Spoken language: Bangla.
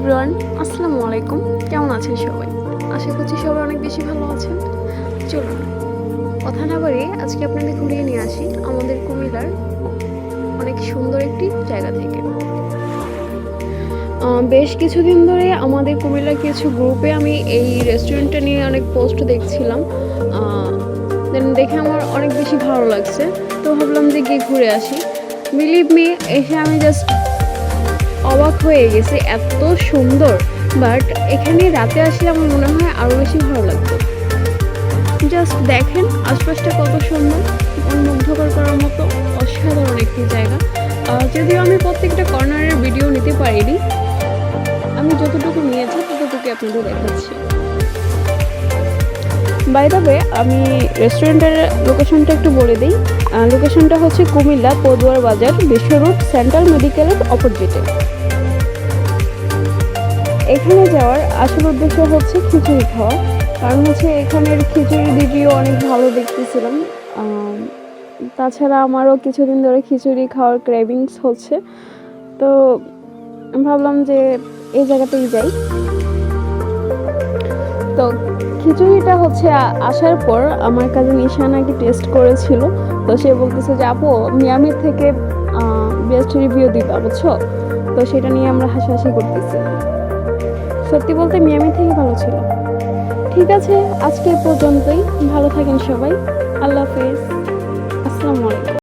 এভরিওয়ান, আসসালামু আলাইকুম। কেমন আছেন সবাই? আশা করছি সবাই অনেক বেশি ভালো আছেন। চলুন কথা না বাড়িয়ে আজকে আপনাদের ঘুরিয়ে নিয়ে আসি আমাদের কুমিল্লার অনেক সুন্দর একটি জায়গা থেকে। বেশ কিছুদিন ধরে আমাদের কুমিল্লার কিছু গ্রুপে আমি এই রেস্টুরেন্টটা নিয়ে অনেক পোস্ট দেখছিলাম। দেন দেখে আমার অনেক বেশি ভালো লাগছে, তো ভাবলাম যে গিয়ে ঘুরে আসি। বিলিভ মি, এসে আমি জাস্ট অবাক হয়ে গেছে, এত সুন্দর। বাট এখানে রাতে আসলে আমার মনে হয় আরও বেশি ভালো লাগতো। জাস্ট দেখেন আশপাশটা কত সুন্দর, মন মুগ্ধকর করার মতো অসাধারণ একটি জায়গা। যদিও আমি প্রত্যেকটা কর্নারের ভিডিও নিতে পারিনি, আমি যতটুকু নিয়েছি ততটুকু আপনাদের দেখাচ্ছি। বাই দ্য ওয়ে, আমি রেস্টুরেন্টের লোকেশনটা একটু বলে দিই। লোকেশনটা হচ্ছে কুমিল্লা পদুয়ার বাজার, বিশ্ব রোড, সেন্ট্রাল মেডিকেলের অপোজিটে। এখানে যাওয়ার আসল উদ্দেশ্য হচ্ছে খিচুড়ি খাওয়া, কারণ হচ্ছে এখানের খিচুড়ি ভিডিও অনেক ভালো দেখতেছিলাম। তাছাড়া আমারও কিছুদিন ধরে খিচুড়ি খাওয়ার ক্রেভিংস হচ্ছে, তো ভাবলাম যে এই জায়গাতেই যাই। তো খিচুড়িটা হচ্ছে আসার পর আমার কাছে নিশা নাকি টেস্ট করেছিল, তো সে বলতেছে যে আপু মিয়ামির থেকে বেস্ট রিভিউ দিবা, বুঝছো? তো সেটা নিয়ে আমরা হাসাহাসি করতেছি। সত্যি বলতে মিয়ামি থেকে ভালো ছিল। ঠিক আছে, আজকে পর্যন্তই। ভালো থাকেন সবাই। আল্লাহ হাফেজ। আসসালামু আলাইকুম।